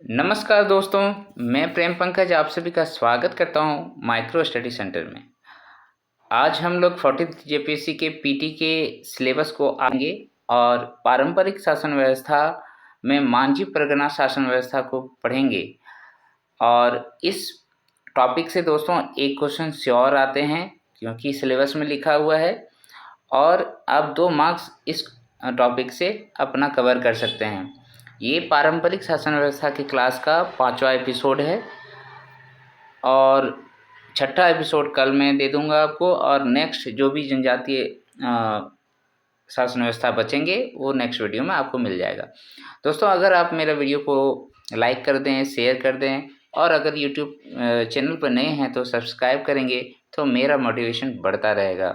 नमस्कार दोस्तों, मैं प्रेम पंकज आप सभी का स्वागत करता हूं माइक्रो स्टडी सेंटर में। आज हम लोग 14th जेपीएससी के पीटी के सिलेबस को आएंगे और पारंपरिक शासन व्यवस्था में मांझी परगना शासन व्यवस्था को पढ़ेंगे। और इस टॉपिक से दोस्तों एक क्वेश्चन श्योर आते हैं क्योंकि सिलेबस में लिखा हुआ है और आप 2 मार्क्स इस टॉपिक से अपना कवर कर सकते हैं। ये पारंपरिक शासन व्यवस्था की क्लास का 5वां एपिसोड है और 6ठा एपिसोड कल मैं दे दूंगा आपको, और नेक्स्ट जो भी जनजातीय शासन व्यवस्था बचेंगे वो नेक्स्ट वीडियो में आपको मिल जाएगा। दोस्तों, अगर आप मेरा वीडियो को लाइक कर दें, शेयर कर दें और अगर यूट्यूब चैनल पर नए हैं तो सब्सक्राइब करेंगे तो मेरा मोटिवेशन बढ़ता रहेगा।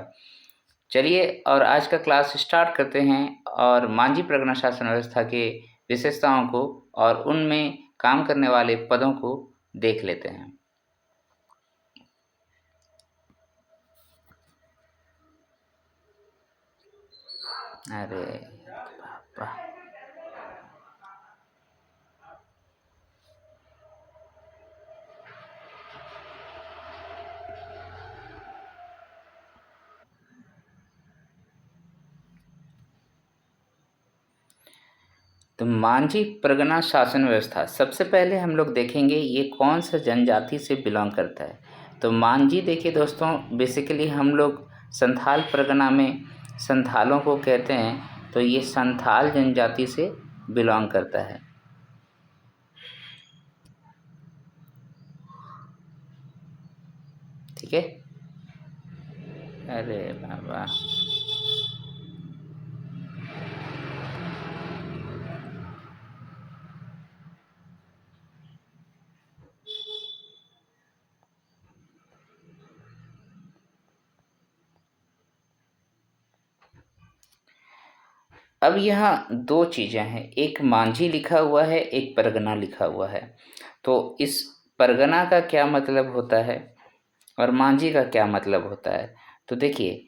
चलिए और आज का क्लास स्टार्ट करते हैं और मांझी परगना शासन व्यवस्था के विशेषताओं को और उनमें काम करने वाले पदों को देख लेते हैं। अरे पापा, तो मांझी परगना शासन व्यवस्था सबसे पहले हम लोग देखेंगे ये कौन सा जनजाति से बिलोंग करता है। तो मांझी देखिए दोस्तों, बेसिकली हम लोग संथाल परगना में संथालों को कहते हैं, तो ये संथाल जनजाति से बिलोंग करता है। ठीक है। अरे बाबा, अब यहाँ 2 चीज़ें हैं, एक मांझी लिखा हुआ है, एक परगना लिखा हुआ है। तो इस परगना का क्या मतलब होता है और मांझी का क्या मतलब होता है? तो देखिए,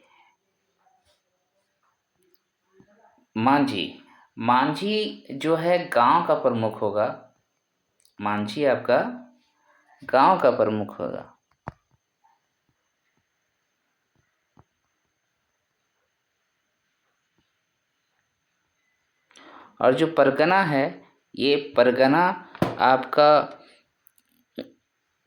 मांझी मांझी जो है गांव का प्रमुख होगा। मांझी आपका गांव का प्रमुख होगा। और जो परगना है, ये परगना आपका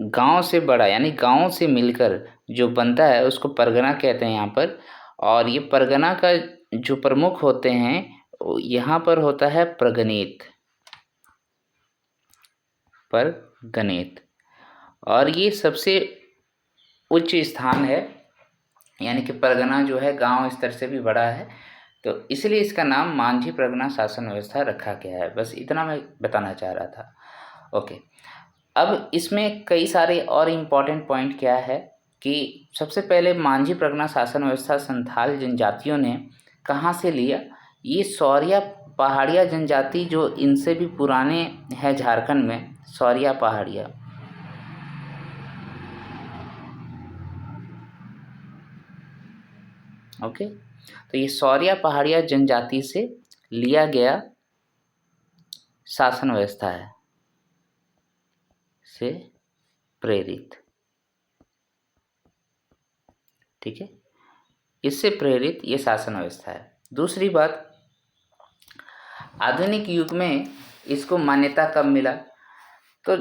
गांव से बड़ा यानी गांव से मिलकर जो बनता है उसको परगना कहते हैं यहाँ पर। और ये परगना का जो प्रमुख होते हैं यहाँ पर होता है प्रगणित। परगणित, और ये सबसे उच्च स्थान है, यानी कि परगना जो है गांव स्तर से भी बड़ा है, तो इसलिए इसका नाम मांझी परगना शासन व्यवस्था रखा गया है। बस इतना मैं बताना चाह रहा था। ओके, अब इसमें कई सारे और इम्पॉर्टेंट पॉइंट क्या है कि सबसे पहले मांझी परगना शासन व्यवस्था संथाल जनजातियों ने कहाँ से लिया। ये सौरिया पहाड़िया जनजाति जो इनसे भी पुराने हैं झारखंड में, सौरिया पहाड़िया। ओके, तो ये सौरिया पहाड़िया जनजाति से लिया गया शासन व्यवस्था है, से प्रेरित। ठीक है, इससे प्रेरित ये शासन व्यवस्था है। दूसरी बात, आधुनिक युग में इसको मान्यता कब मिला? तो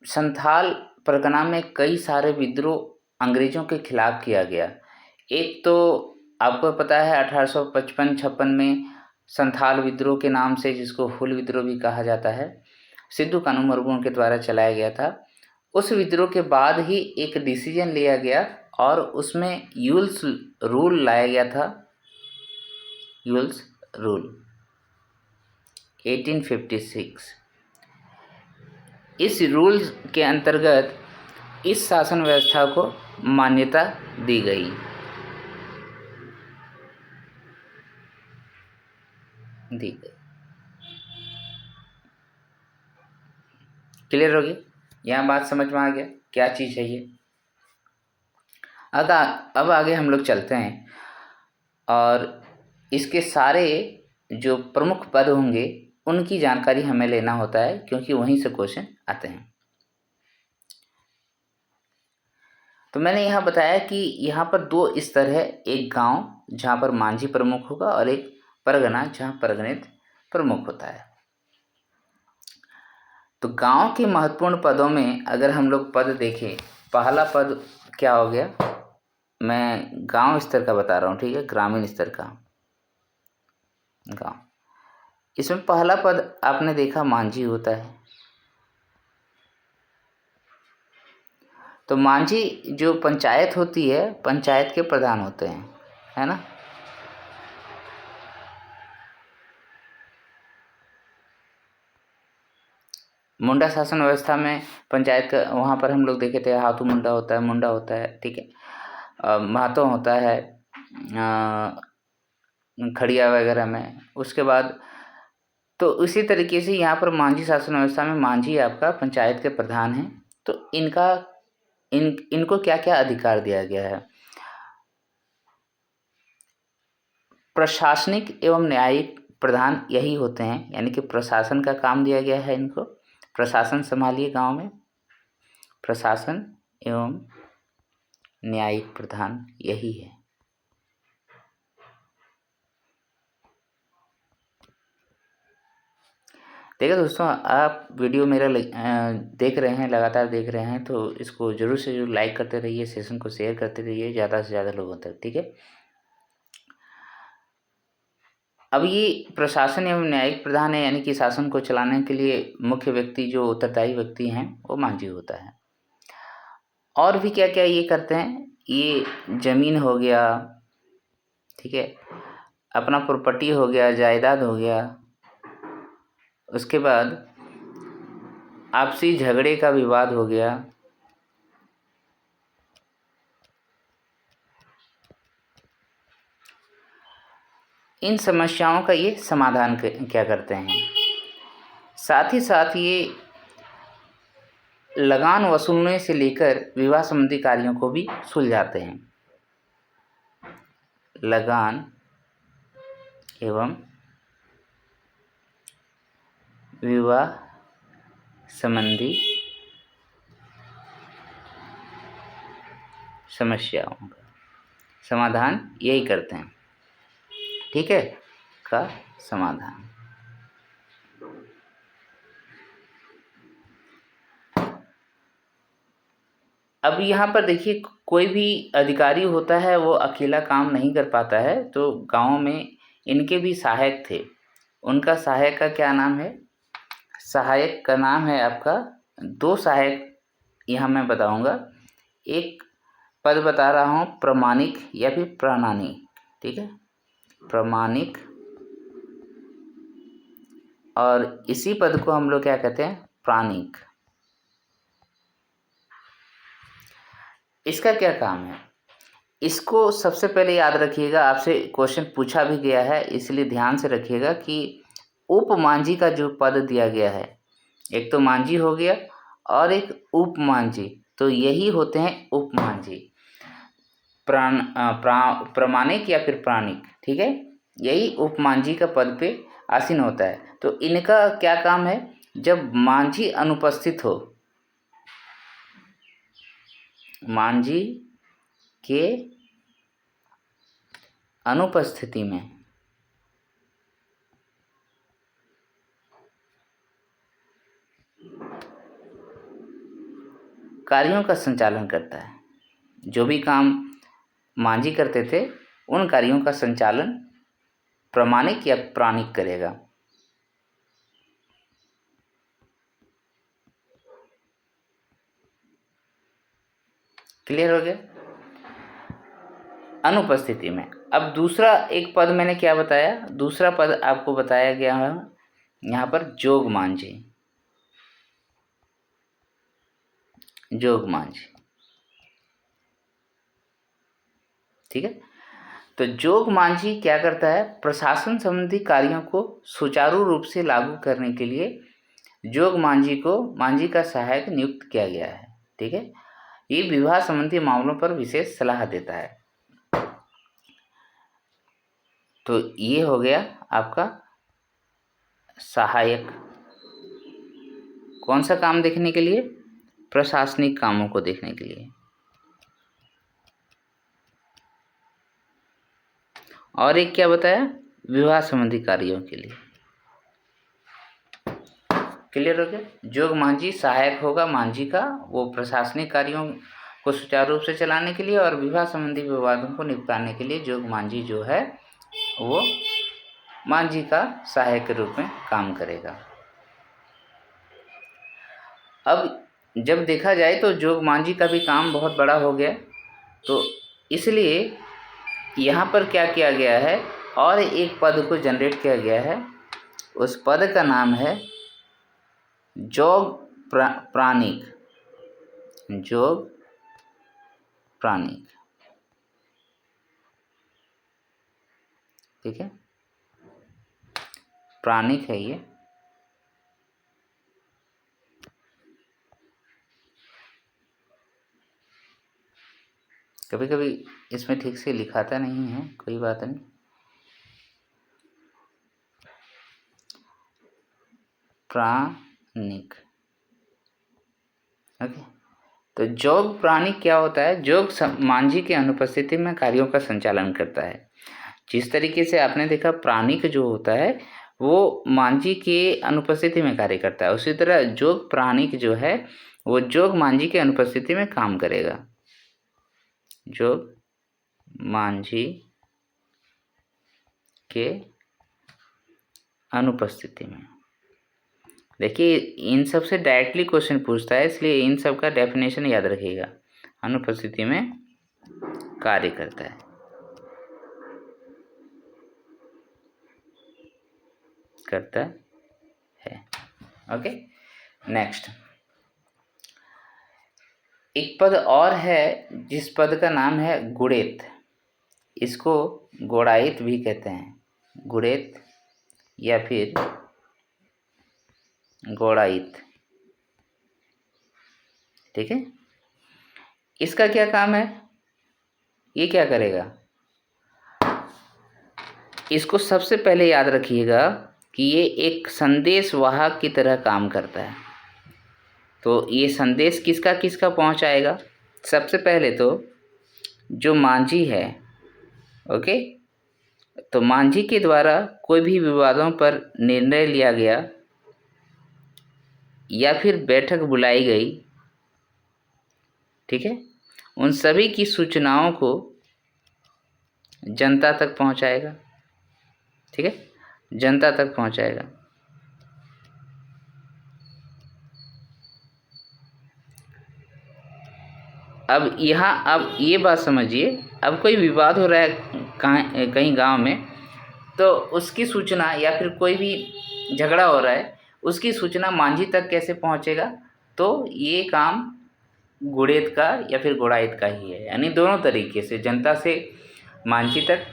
संथाल परगना में कई सारे विद्रोह अंग्रेजों के खिलाफ किया गया। एक तो आपको पता है 1855-56 में संथाल विद्रोह के नाम से, जिसको हुल विद्रोह भी कहा जाता है, सिद्धू कानू मुर्मू के द्वारा चलाया गया था। उस विद्रोह के बाद ही एक डिसीजन लिया गया और उसमें यूल्स रूल लाया गया था। यूल्स रूल 1856। इस रूल के अंतर्गत इस शासन व्यवस्था को मान्यता दी गई। क्लियर होगी? यहाँ बात समझ में आ गया क्या चीज़ है ये? अब आगे हम लोग चलते हैं और इसके सारे जो प्रमुख पद होंगे उनकी जानकारी हमें लेना होता है, क्योंकि वहीं से क्वेश्चन आते हैं। तो मैंने यहाँ बताया कि यहाँ पर 2 स्तर है, एक गांव जहाँ पर मांझी प्रमुख होगा और एक परगना जहाँ परगनित प्रमुख होता है। तो गांव के महत्वपूर्ण पदों में अगर हम लोग पद देखें, पहला पद क्या हो गया, मैं गांव स्तर का बता रहा हूँ, ठीक है, ग्रामीण स्तर का गांव। इसमें पहला पद आपने देखा मांझी होता है। तो मांझी जो पंचायत होती है, पंचायत के प्रधान होते हैं, है ना। मुंडा शासन व्यवस्था में पंचायत का, वहाँ पर हम लोग देखे थे हाथू मुंडा होता है, मुंडा होता है, ठीक है, महतो होता है खड़िया वगैरह में। उसके बाद तो उसी तरीके से यहाँ पर मांझी शासन व्यवस्था में मांझी आपका पंचायत के प्रधान हैं। तो इनको क्या क्या अधिकार दिया गया है, प्रशासनिक एवं न्यायिक प्रधान यही होते हैं, यानी कि प्रशासन का काम दिया गया है इनको, प्रशासन संभालिए गांव में, प्रशासन एवं न्यायिक प्रधान यही है। देखिए दोस्तों, आप वीडियो मेरा देख रहे हैं, लगातार देख रहे हैं, तो इसको जरूर से जरूर लाइक करते रहिए, सेशन को शेयर करते रहिए ज़्यादा से ज़्यादा लोगों तक, ठीक है। अब ये प्रशासन एवं न्यायिक प्रधान है, यानी कि शासन को चलाने के लिए मुख्य व्यक्ति जो उत्तरदायी व्यक्ति हैं वो मांझी होता है। और भी क्या क्या ये करते हैं, ये जमीन हो गया, ठीक है, अपना प्रॉपर्टी हो गया, जायदाद हो गया, उसके बाद आपसी झगड़े का विवाद हो गया, इन समस्याओं का ये समाधान क्या करते हैं। साथ ही साथ ये लगान वसूलने से लेकर विवाह संबंधी कार्यों को भी सुलझाते हैं। लगान एवं विवाह संबंधी समस्याओं का समाधान यही करते हैं, ठीक है, का समाधान। अब यहाँ पर देखिए, कोई भी अधिकारी होता है वो अकेला काम नहीं कर पाता है, तो गांव में इनके भी सहायक थे। उनका सहायक का क्या नाम है, सहायक का नाम है आपका, 2 सहायक यहाँ मैं बताऊंगा। एक पद बता रहा हूँ प्रमाणिक या फिर प्रामाणिक, ठीक है, प्रमाणिक, और इसी पद को हम लोग क्या कहते हैं, प्राणिक। इसका क्या काम है, इसको सबसे पहले याद रखिएगा, आपसे क्वेश्चन पूछा भी गया है, इसलिए ध्यान से रखिएगा कि उपमांझी का जो पद दिया गया है, एक तो मांझी हो गया और एक उपमांझी, तो यही होते हैं उपमांझी, प्रमाणिक या फिर प्राणिक, ठीक है, यही उपमांझी का पद पे आसीन होता है। तो इनका क्या काम है, जब मांझी अनुपस्थित हो, मांझी के अनुपस्थिति में कार्यों का संचालन करता है। जो भी काम मांझी करते थे उन कार्यों का संचालन प्रमाणिक या प्राणिक करेगा। क्लियर हो गया, अनुपस्थिति में। अब दूसरा एक पद मैंने क्या बताया, दूसरा पद आपको बताया गया है यहाँ पर जोग मांझी, जोग मांझी, ठीक है। तो जोग मांझी क्या करता है, प्रशासन संबंधी कार्यों को सुचारू रूप से लागू करने के लिए जोग मांझी को मांझी का सहायक नियुक्त किया गया है, ठीक है। ये विवाह संबंधी मामलों पर विशेष सलाह देता है। तो ये हो गया आपका सहायक। कौन सा काम देखने के लिए? प्रशासनिक कामों को देखने के लिए। और एक क्या बताया? विवाह संबंधी कार्यों के लिए। क्लियर हो गया? जोग मांझी सहायक होगा मांझी का, वो प्रशासनिक कार्यों को सुचारू रूप से चलाने के लिए, और विवाह संबंधी विवादों को निपटाने के लिए जोग मांझी जो है वो मांझी का सहायक के रूप में काम करेगा। अब जब देखा जाए तो जोग मांझी का भी काम बहुत बड़ा हो गया, तो इसलिए यहाँ पर क्या किया गया है, और एक पद को जनरेट किया गया है। उस पद का नाम है जोग प्राणिक। जोग प्राणिक, ठीक है, प्राणिक है ये। कभी कभी इसमें ठीक से लिखाता नहीं है, कोई बात नहीं। प्राणिक, ओके। तो जोग प्राणिक क्या होता है? जोग मांझी के अनुपस्थिति में कार्यों का संचालन करता है। जिस तरीके से आपने देखा प्राणिक जो होता है वो मांझी के अनुपस्थिति में कार्य करता है, उसी तरह जोग प्राणिक जो है वो जोग मांझी के अनुपस्थिति में काम करेगा। जोग मांझी के अनुपस्थिति में। देखिए इन सब से डायरेक्टली क्वेश्चन पूछता है, इसलिए इन सब का डेफिनेशन याद रखिएगा। अनुपस्थिति में कार्य करता है, करता है। ओके, नेक्स्ट एक पद और है जिस पद का नाम है गुणेत। इसको गोड़ाइत भी कहते हैं, गुणेत या फिर गोड़ाइत, ठीक है। इसका क्या काम है? ये क्या करेगा? इसको सबसे पहले याद रखिएगा कि ये एक संदेश वाहक की तरह काम करता है। तो ये संदेश किसका किसका पहुंचाएगा? सबसे पहले तो जो मांझी है, ओके, तो मांझी के द्वारा कोई भी विवादों पर निर्णय लिया गया या फिर बैठक बुलाई गई, ठीक है, उन सभी की सूचनाओं को जनता तक पहुंचाएगा, ठीक है, जनता तक पहुंचाएगा। अब यहाँ अब ये बात समझिए, अब कोई विवाद हो रहा है कहीं गांव में, तो उसकी सूचना या फिर कोई भी झगड़ा हो रहा है उसकी सूचना मांझी तक कैसे पहुंचेगा? तो ये काम गुड़ेत का या फिर गोड़ाइत का ही है, यानी दोनों तरीके से, जनता से मांझी तक,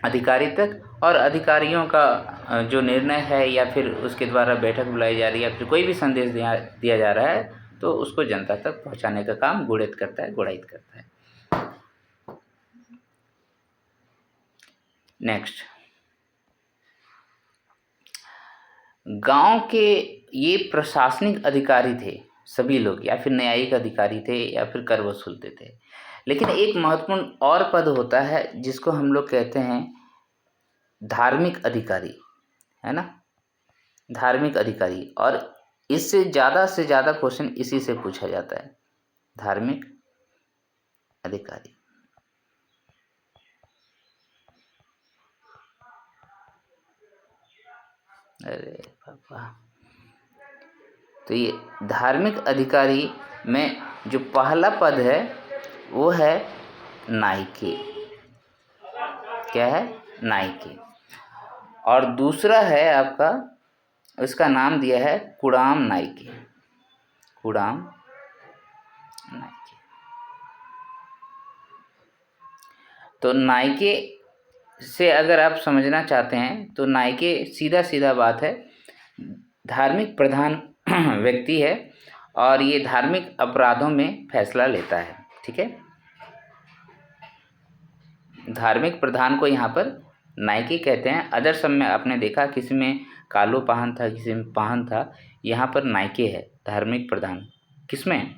अधिकारी तक, और अधिकारियों का जो निर्णय है या फिर उसके द्वारा बैठक बुलाई जा रही है या फिर कोई भी संदेश दिया जा रहा है तो उसको जनता तक पहुंचाने का काम गुड़ेत करता है, गोड़ाइत करता है। नेक्स्ट, गांव के ये प्रशासनिक अधिकारी थे सभी लोग, या फिर न्यायिक अधिकारी थे या फिर कर वसूलते थे। लेकिन एक महत्वपूर्ण और पद होता है जिसको हम लोग कहते हैं धार्मिक अधिकारी, है ना, धार्मिक अधिकारी। और इससे से ज़्यादा क्वेश्चन इसी से पूछा जाता है, धार्मिक अधिकारी। अरे पापा, तो ये धार्मिक अधिकारी में जो पहला पद है वो है नायके। क्या है? नायके। और दूसरा है आपका, उसका नाम दिया है कुड़ाम नायके। कुड़ाम नायके। तो नायके से अगर आप समझना चाहते हैं तो नायके सीधा सीधा बात है, धार्मिक प्रधान व्यक्ति है और ये धार्मिक अपराधों में फैसला लेता है, ठीक है। धार्मिक प्रधान को यहाँ पर नायके कहते हैं। अदर सब में आपने देखा किसी में कालो पाहन था, किसी में पाहन था, यहाँ पर नायके है, धार्मिक प्रधान। किसमें?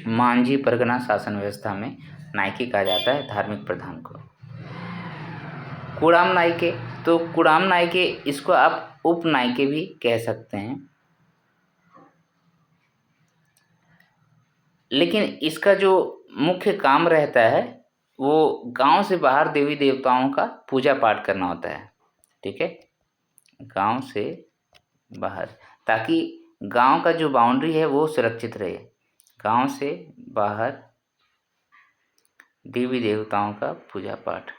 मांझी परगना शासन व्यवस्था में नायके कहा जाता है धार्मिक प्रधान को। कुड़ाम नायके, तो कुड़ाम नायके इसको आप उप नायके भी कह सकते हैं, लेकिन इसका जो मुख्य काम रहता है वो गांव से बाहर देवी देवताओं का पूजा पाठ करना होता है। ठीक है, गांव से बाहर, ताकि गांव का जो बाउंड्री है वो सुरक्षित रहे। गांव से बाहर देवी देवताओं का पूजा पाठ,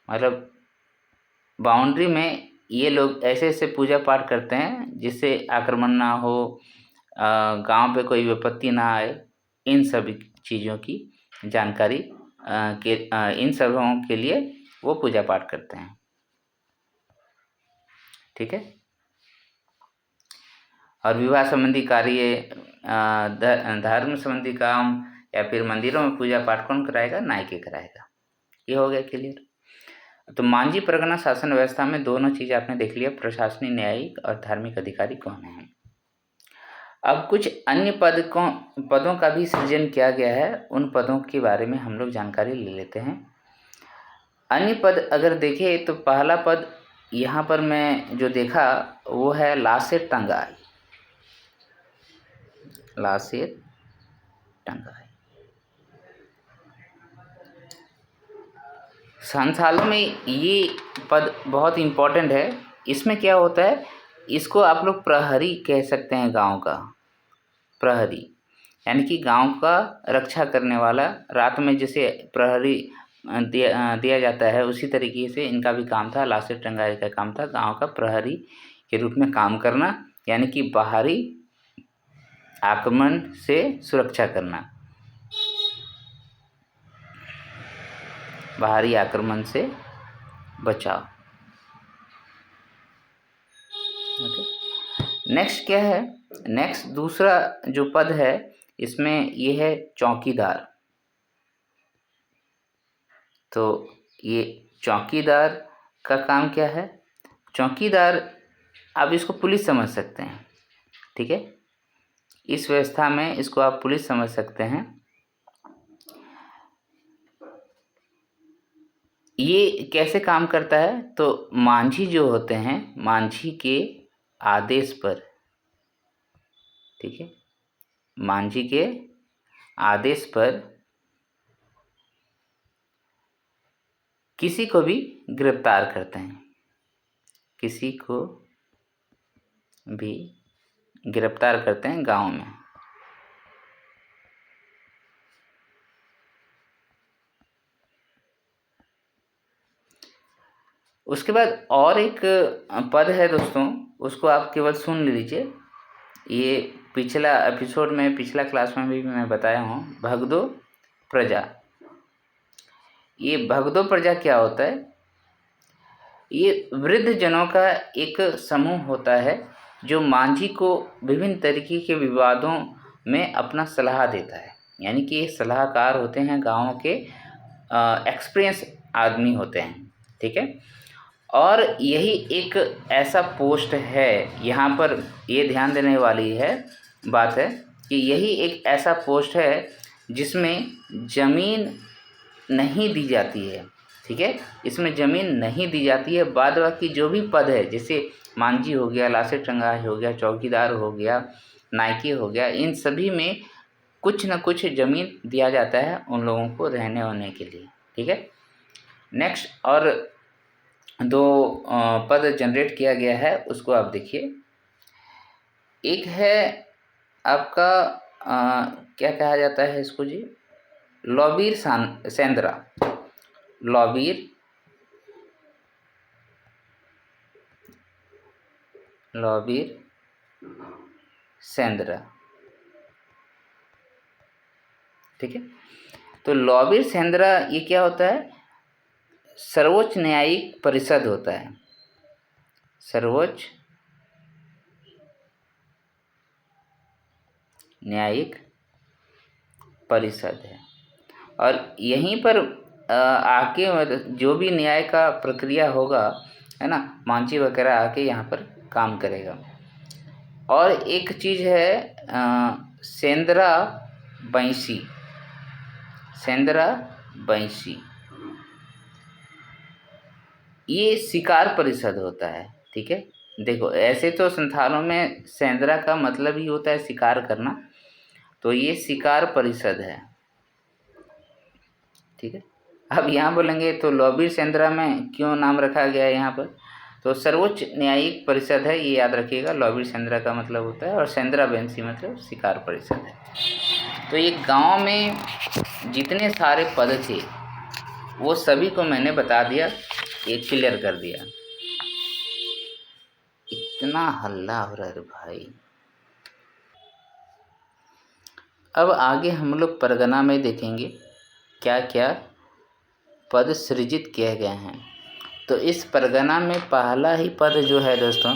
मतलब बाउंड्री में ये लोग ऐसे ऐसे पूजा पाठ करते हैं जिससे आक्रमण ना हो, गांव पे कोई विपत्ति ना आए। इन सभी चीज़ों की जानकारी इन सबों के लिए वो पूजा पाठ करते हैं। ठीक है, और विवाह संबंधी कार्य, धर्म संबंधी काम या फिर मंदिरों में पूजा पाठ कौन कराएगा? नायके कराएगा। ये हो गया क्लियर। तो मांझी परगना शासन व्यवस्था में दोनों चीज़ आपने देख लिया, प्रशासनिक, न्यायिक और धार्मिक अधिकारी कौन है। अब कुछ अन्य पदों का भी सृजन किया गया है, उन पदों के बारे में हम लोग जानकारी ले लेते हैं। अन्य पद अगर देखें तो पहला पद यहाँ पर मैं जो देखा वो है लासेर टंगाई। लासेर टंगाई संथालों में ये पद बहुत इम्पोर्टेंट है। इसमें क्या होता है, इसको आप लोग प्रहरी कह सकते हैं, गांव का प्रहरी, यानी कि गांव का रक्षा करने वाला। रात में जैसे प्रहरी दिया जाता है, उसी तरीके से इनका भी काम था। लासेर टंगाई का काम था गांव का प्रहरी के रूप में काम करना, यानी कि बाहरी आक्रमण से सुरक्षा करना, बाहरी आक्रमण से बचाव। नेक्स्ट क्या है? नेक्स्ट दूसरा जो पद है इसमें ये है चौकीदार। तो ये चौकीदार का काम क्या है? चौकीदार, आप इसको पुलिस समझ सकते हैं। ठीक है, इस व्यवस्था में इसको आप पुलिस समझ सकते हैं। ये कैसे काम करता है? तो मांझी जो होते हैं, मांझी के आदेश पर, ठीक है, मांझी के आदेश पर किसी को भी गिरफ्तार करते हैं, किसी को भी गिरफ्तार करते हैं गांव में। उसके बाद और एक पद है दोस्तों, उसको आप केवल सुन लीजिए। ये पिछला एपिसोड में, पिछला क्लास में भी मैं बताया हूँ, भगदो प्रजा। ये भगदो प्रजा क्या होता है? ये वृद्ध जनों का एक समूह होता है जो मांझी को विभिन्न तरीके के विवादों में अपना सलाह देता है। यानी कि ये सलाहकार होते हैं, गाँव के एक्सपीरियंस आदमी होते हैं। ठीक है, और यही एक ऐसा पोस्ट है, यहाँ पर ये ध्यान देने वाली है बात है कि यही एक ऐसा पोस्ट है जिसमें ज़मीन नहीं दी जाती है। ठीक है, इसमें ज़मीन नहीं दी जाती है। बाद बाकी जो भी पद है, जैसे मांझी हो गया, लासेर टंगाई हो गया, चौकीदार हो गया, नायके हो गया, इन सभी में कुछ न कुछ ज़मीन दिया जाता है उन लोगों को रहने वहने के लिए। ठीक है, नेक्स्ट और दो पद जनरेट किया गया है, उसको आप देखिए। एक है आपका क्या कहा जाता है इसको जी? लॉबीर सेंद्रा। लॉबीर सेंद्रा। ठीक है, तो लॉबीर सेंद्रा ये क्या होता है? सर्वोच्च न्यायिक परिषद होता है, सर्वोच्च न्यायिक परिषद है। और यहीं पर आके जो भी न्याय का प्रक्रिया होगा, है ना, मांझी वगैरह आके यहाँ पर काम करेगा। और एक चीज़ है सेंद्रा बैंसी, सेंद्रा बैंसी, ये शिकार परिषद होता है। ठीक है, देखो ऐसे तो संथालों में सेंद्रा का मतलब ही होता है शिकार करना, तो ये शिकार परिषद है। ठीक है, अब यहाँ बोलेंगे तो लॉबीर सेंद्रा में क्यों नाम रखा गया है यहाँ पर, तो सर्वोच्च न्यायिक परिषद है, ये याद रखिएगा। लॉबीर सेंद्रा का मतलब होता है और सेंद्रा बेंसी मतलब शिकार परिषद है। तो ये गांव में जितने सारे पद थे वो सभी को मैंने बता दिया, ये क्लियर कर दिया। इतना हल्ला हो रहा है भाई। अब आगे हम लोग परगना में देखेंगे क्या क्या पद सृजित किए गए हैं। तो इस परगना में पहला ही पद जो है दोस्तों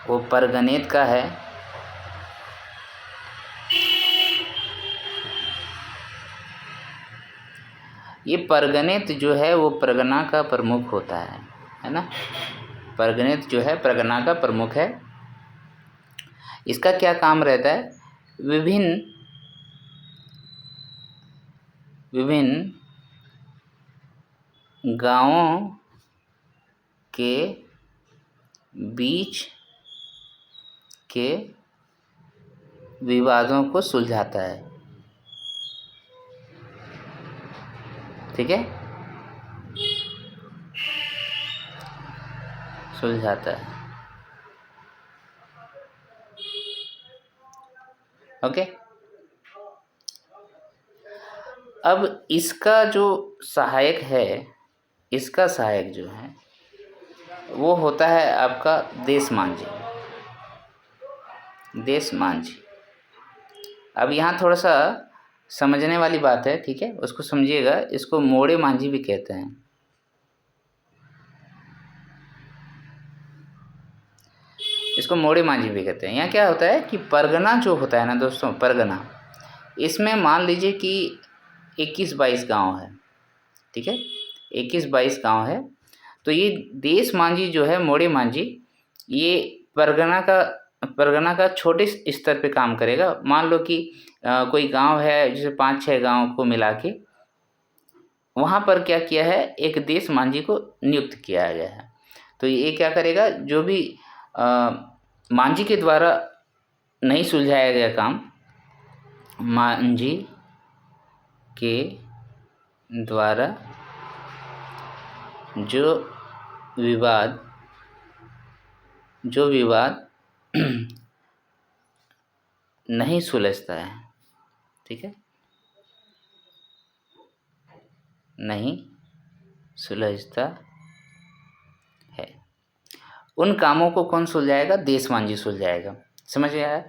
वो परगनेत का है। ये परगनेत जो है वो परगना का प्रमुख होता है ना। परगनेत जो है परगना का प्रमुख है। इसका क्या काम रहता है, विभिन्न गांवों के बीच के विवादों को सुलझाता है। ठीक है, सुलझाता है। ओके, अब इसका जो सहायक है, इसका सहायक जो है वो होता है आपका देश मांझी, देश मांझी। अब यहाँ थोड़ा सा समझने वाली बात है, ठीक है, उसको समझिएगा। इसको मोड़े मांझी भी कहते हैं। इसको मोड़े मांझी भी कहते हैं। यहाँ क्या होता है कि परगना जो होता है ना दोस्तों, परगना, इसमें मान लीजिए कि 21-22 गांव है। ठीक है, 21-22 गांव है। तो ये देश मांझी जो है, मोड़े मांझी, ये परगना का छोटे स्तर पे काम करेगा। मान लो कि कोई गांव है, जैसे 5-6 गांव को मिला के वहाँ पर क्या किया है, एक देश मांझी को नियुक्त किया गया है। तो ये क्या करेगा, जो भी मांझी के द्वारा नहीं सुलझाया गया काम, मांझी के द्वारा जो विवाद नहीं सुलझता है, ठीक है, नहीं सुलझता है, उन कामों को कौन सुलझाएगा, देश मांझी सुलझाएगा। समझ में आया।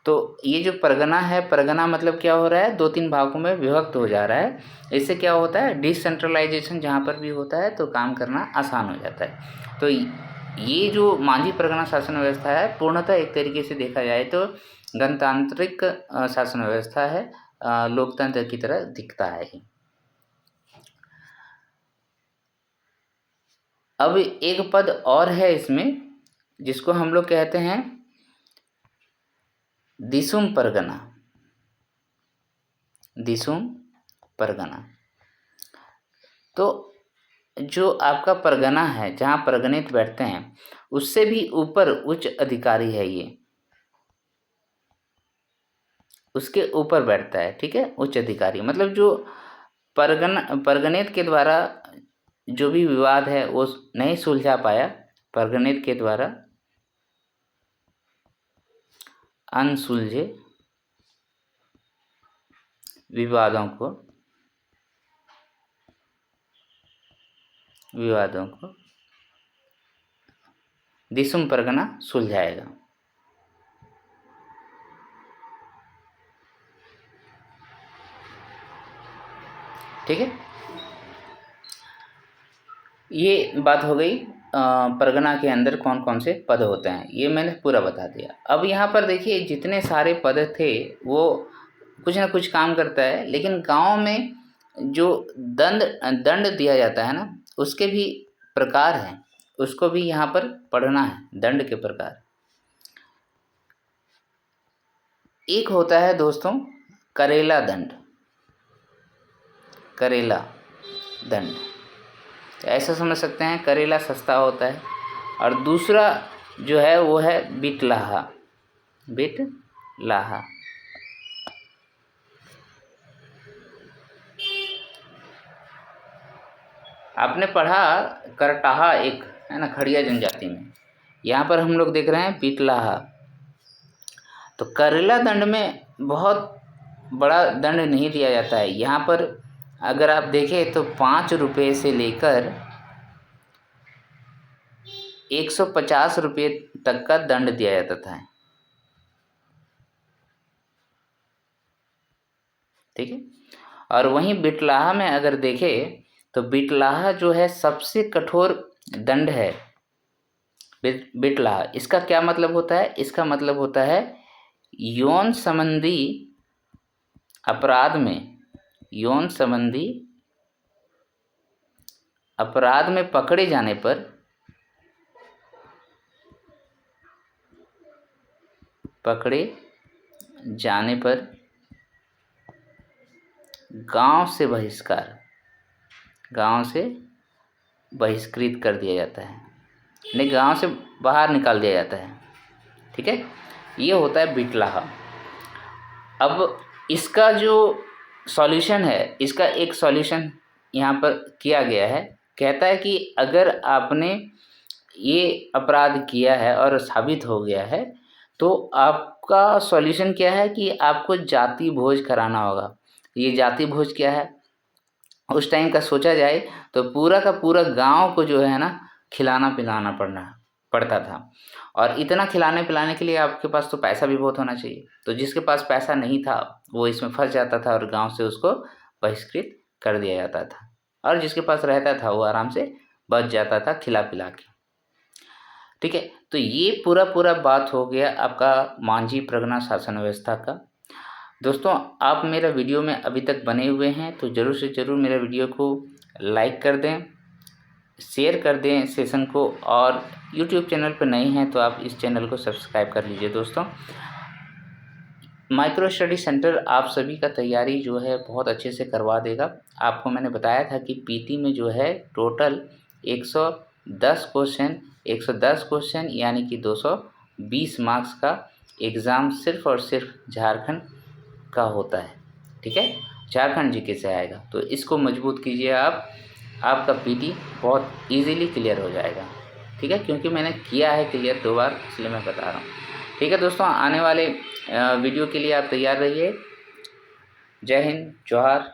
तो ये जो परगना है, परगना मतलब क्या हो रहा है, 2-3 भागों में विभक्त हो जा रहा है। इससे क्या होता है, डिसेंट्रलाइजेशन जहाँ पर भी होता है तो काम करना आसान हो जाता है। तो ये जो मांझी परगना शासन व्यवस्था है, पूर्णतः एक तरीके से देखा जाए तो गणतांत्रिक शासन व्यवस्था है, लोकतंत्र की तरह दिखता है। अब एक पद और है इसमें, जिसको हम लोग कहते हैं दिसुम परगना, दिसुम परगना। तो जो आपका परगना है, जहाँ परगनित बैठते हैं, उससे भी ऊपर उच्च अधिकारी है ये, उसके ऊपर बैठता है। ठीक है, उच्च अधिकारी मतलब जो परगनित के द्वारा जो भी विवाद है वो नहीं सुलझा पाया, परगनित के द्वारा अनसुलझे विवादों को दिसुम परगना सुलझाएगा। ठीक है, ये बात हो गई परगना के अंदर कौन कौन से पद होते हैं, ये मैंने पूरा बता दिया। अब यहाँ पर देखिए, जितने सारे पद थे वो कुछ ना कुछ काम करता है, लेकिन गांव में जो दंड दिया जाता है ना, उसके भी प्रकार हैं उसको भी यहाँ पर पढ़ना है, दंड के प्रकार। एक होता है दोस्तों करेला दंड, करेला दंड, ऐसा समझ सकते हैं करेला सस्ता होता है। और दूसरा जो है वो है बिटलाहा, बिटलाहा। आपने पढ़ा करटाहा एक है ना, खड़िया जनजाति में, यहाँ पर हम लोग देख रहे हैं बिटलाहा। तो करेला दंड में बहुत बड़ा दंड नहीं दिया जाता है। यहाँ पर अगर आप देखें तो 5 रुपये से लेकर 150 रुपये तक का दंड दिया जाता था। ठीक है। और वहीं बिटलाहा में अगर देखें तो बिटलाहा जो है सबसे कठोर दंड है। बिटलाहा, इसका क्या मतलब होता है? इसका मतलब होता है यौन संबंधी अपराध में, यौन संबंधी अपराध में पकड़े जाने पर गांव से बहिष्कृत कर दिया जाता है, यानी गांव से बाहर निकाल दिया जाता है। ठीक है, ये होता है बिटलाहा। अब इसका जो सॉल्यूशन है, इसका एक सॉल्यूशन यहाँ पर किया गया है। कहता है कि अगर आपने ये अपराध किया है और साबित हो गया है तो आपका सॉल्यूशन क्या है कि आपको जाति भोज कराना होगा। ये जाति भोज क्या है? उस टाइम का सोचा जाए तो पूरा का पूरा गांव को जो है ना खिलाना पिलाना पड़ता था। और इतना खिलाने पिलाने के लिए आपके पास तो पैसा भी बहुत होना चाहिए। तो जिसके पास पैसा नहीं था वो इसमें फंस जाता था और गांव से उसको बहिष्कृत कर दिया जाता था। और जिसके पास रहता था वो आराम से बच जाता था खिला पिला के। ठीक है, तो ये पूरा बात हो गया आपका मांझी परगना शासन व्यवस्था का। दोस्तों, आप मेरा वीडियो में अभी तक बने हुए हैं तो ज़रूर से ज़रूर मेरा वीडियो को लाइक कर दें, शेयर कर दें सेशन को, और YouTube चैनल पर नए हैं तो आप इस चैनल को सब्सक्राइब कर लीजिए। दोस्तों, माइक्रो स्टडी सेंटर आप सभी का तैयारी जो है बहुत अच्छे से करवा देगा। आपको मैंने बताया था कि पीटी में जो है टोटल 110 क्वेश्चन यानी कि 220 मार्क्स का एग्ज़ाम सिर्फ़ और सिर्फ झारखंड का होता है। ठीक है, झारखंड जीके से आएगा। तो इसको मजबूत कीजिए आप, आपका पीटी बहुत इजीली क्लियर हो जाएगा। ठीक है, क्योंकि मैंने किया है क्लियर 2 बार, इसलिए मैं बता रहा हूँ। ठीक है दोस्तों, आने वाले वीडियो के लिए आप तैयार रहिए। जय हिंद, जोहार।